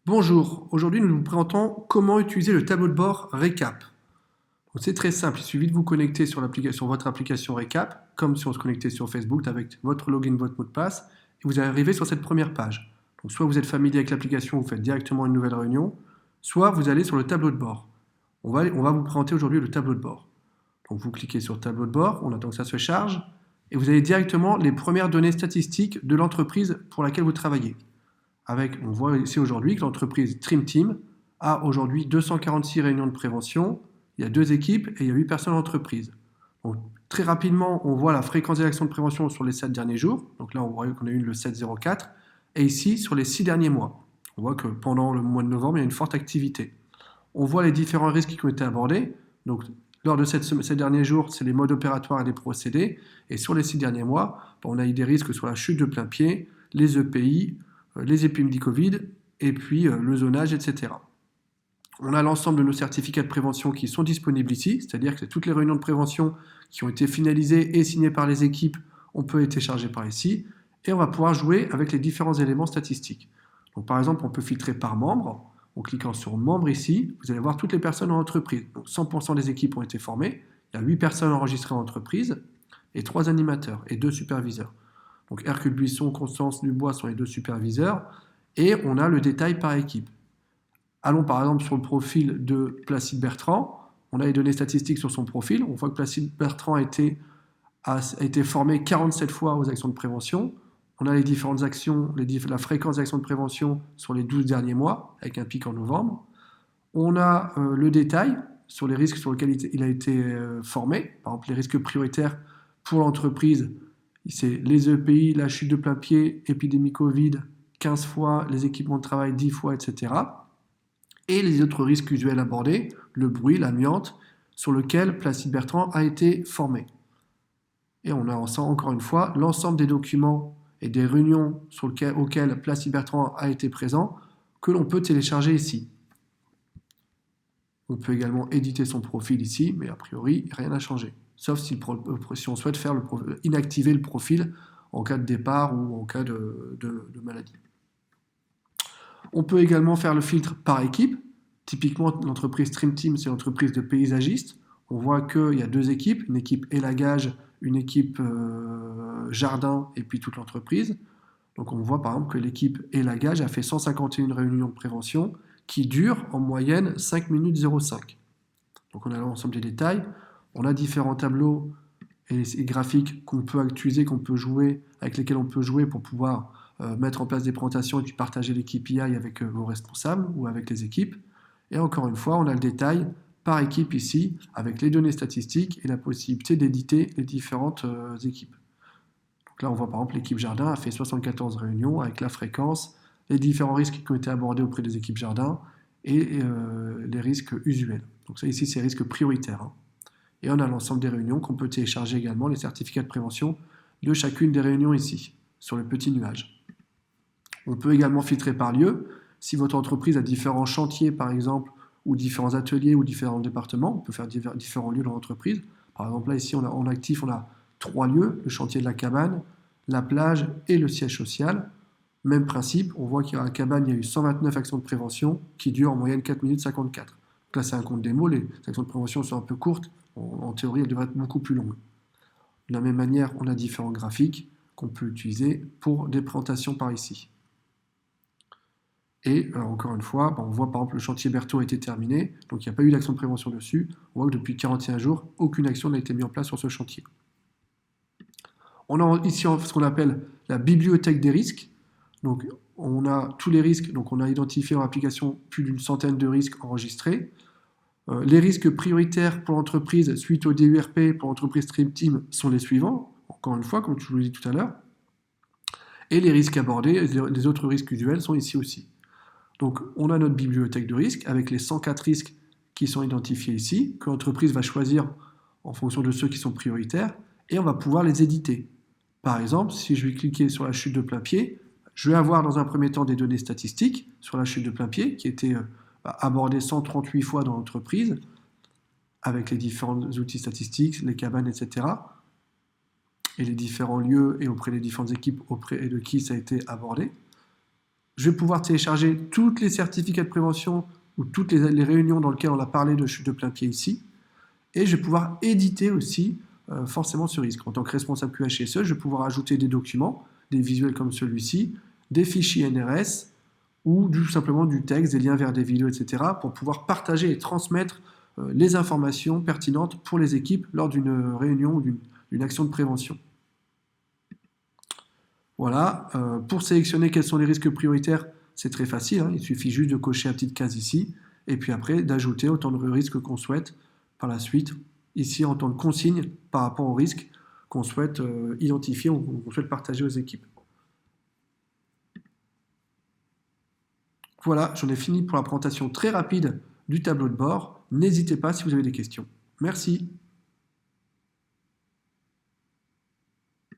Bonjour, aujourd'hui nous vous présentons comment utiliser le tableau de bord Récap. Donc, c'est très simple, il suffit de vous connecter sur votre application Récap, comme si on se connectait sur Facebook avec votre login, votre mot de passe, et vous arrivez sur cette première page. Donc, soit vous êtes familier avec l'application, vous faites directement une nouvelle réunion, soit vous allez sur le tableau de bord. On va vous présenter aujourd'hui le tableau de bord. Donc vous cliquez sur tableau de bord, on attend que ça se charge, et vous avez directement les premières données statistiques de l'entreprise pour laquelle vous travaillez. On voit ici aujourd'hui que l'entreprise Trim Team a aujourd'hui 246 réunions de prévention, il y a 2 équipes et il y a 8 personnes en entreprise. Donc, très rapidement, on voit la fréquence des actions de prévention sur les 7 derniers jours. Donc là, on voit qu'on a eu le 7,04. Et ici, sur les 6 derniers mois. On voit que pendant le mois de novembre, il y a une forte activité. On voit les différents risques qui ont été abordés. Donc, lors de ces derniers jours, c'est les modes opératoires et les procédés. Et sur les 6 derniers mois, on a eu des risques sur la chute de plein pied, les EPI, les épidémies Covid, et puis le zonage, etc. On a l'ensemble de nos certificats de prévention qui sont disponibles ici, c'est-à-dire que toutes les réunions de prévention qui ont été finalisées et signées par les équipes, on peut être téléchargées par ici, et on va pouvoir jouer avec les différents éléments statistiques. Donc, par exemple, on peut filtrer par membre. En cliquant sur membre ici, vous allez voir toutes les personnes en entreprise. Donc 100% des équipes ont été formées, il y a 8 personnes enregistrées en entreprise, et 3 animateurs et 2 superviseurs. Donc Hercule Buisson, Constance Dubois sont les 2 superviseurs, et on a le détail par équipe. Allons par exemple sur le profil de Placide Bertrand, on a les données statistiques sur son profil, on voit que Placide Bertrand a été formé 47 fois aux actions de prévention, on a les différentes actions, la fréquence des actions de prévention sur les 12 derniers mois, avec un pic en novembre. On a le détail sur les risques sur lesquels il a été formé, par exemple les risques prioritaires pour l'entreprise, c'est les EPI, la chute de plein pied, épidémie Covid 15 fois, les équipements de travail 10 fois, etc. Et les autres risques usuels abordés, le bruit, l'amiante, sur lequel Placide Bertrand a été formé. Et on a encore une fois l'ensemble des documents et des réunions auxquelles Placide Bertrand a été présent, que l'on peut télécharger ici. On peut également éditer son profil ici, mais a priori, rien n'a changé. Sauf si on souhaite inactiver le profil en cas de départ ou en cas de maladie. On peut également faire le filtre par équipe. Typiquement, l'entreprise Trim Team, c'est l'entreprise de paysagistes. On voit qu'il y a 2 équipes, une équipe élagage, une équipe jardin et puis toute l'entreprise. Donc on voit par exemple que l'équipe élagage a fait 151 réunions de prévention qui durent en moyenne 5 minutes 05. Donc on a l'ensemble des détails. On a différents tableaux et graphiques qu'on peut utiliser, avec lesquels on peut jouer pour pouvoir mettre en place des présentations et puis partager les KPI avec vos responsables ou avec les équipes. Et encore une fois, on a le détail par équipe ici, avec les données statistiques et la possibilité d'éditer les différentes équipes. Donc là, on voit par exemple l'équipe jardin a fait 74 réunions avec la fréquence, les différents risques qui ont été abordés auprès des équipes jardin et les risques usuels. Donc ça ici, c'est les risques prioritaires. Et on a l'ensemble des réunions qu'on peut télécharger également, les certificats de prévention de chacune des réunions ici, sur le petit nuage. On peut également filtrer par lieu. Si votre entreprise a différents chantiers, par exemple, ou différents ateliers ou différents départements, on peut faire différents lieux dans l'entreprise. Par exemple, là, ici, en actif, on a 3 lieux, le chantier de la cabane, la plage et le siège social. Même principe, on voit qu'à la cabane, il y a eu 129 actions de prévention qui durent en moyenne 4 minutes 54. Donc là, c'est un compte démo, les actions de prévention sont un peu courtes, en théorie, elles devraient être beaucoup plus longues. De la même manière, on a différents graphiques qu'on peut utiliser pour des présentations par ici. Et encore une fois, on voit par exemple le chantier Berthaud a été terminé, donc il n'y a pas eu d'action de prévention dessus. On voit que depuis 41 jours, aucune action n'a été mise en place sur ce chantier. On a ici ce qu'on appelle la bibliothèque des risques. Donc on a tous les risques, donc on a identifié en application plus d'une centaine de risques enregistrés. Les risques prioritaires pour l'entreprise suite au DURP pour l'entreprise Trim Team sont les suivants, encore une fois, comme je vous l'ai dit tout à l'heure. Et les risques abordés, les autres risques usuels sont ici aussi. Donc on a notre bibliothèque de risques avec les 104 risques qui sont identifiés ici, que l'entreprise va choisir en fonction de ceux qui sont prioritaires, et on va pouvoir les éditer. Par exemple, si je vais cliquer sur la chute de plein pied, je vais avoir dans un premier temps des données statistiques sur la chute de plein pied, qui était abordée 138 fois dans l'entreprise, avec les différents outils statistiques, les cabanes, etc. Et les différents lieux et auprès des différentes équipes auprès de qui ça a été abordé. Je vais pouvoir télécharger toutes les certificats de prévention ou toutes les réunions dans lesquelles on a parlé de chute de plein pied ici. Et je vais pouvoir éditer aussi forcément ce risque. En tant que responsable QHSE, je vais pouvoir ajouter des documents, des visuels comme celui-ci, des fichiers NRS ou tout simplement du texte, des liens vers des vidéos, etc. pour pouvoir partager et transmettre les informations pertinentes pour les équipes lors d'une réunion ou d'une action de prévention. Voilà, pour sélectionner quels sont les risques prioritaires, c'est très facile, hein, il suffit juste de cocher la petite case ici, et puis après d'ajouter autant de risques qu'on souhaite par la suite, ici en tant que consigne par rapport aux risques qu'on souhaite identifier ou qu'on souhaite partager aux équipes. Voilà, j'en ai fini pour la présentation très rapide du tableau de bord. N'hésitez pas si vous avez des questions. Merci.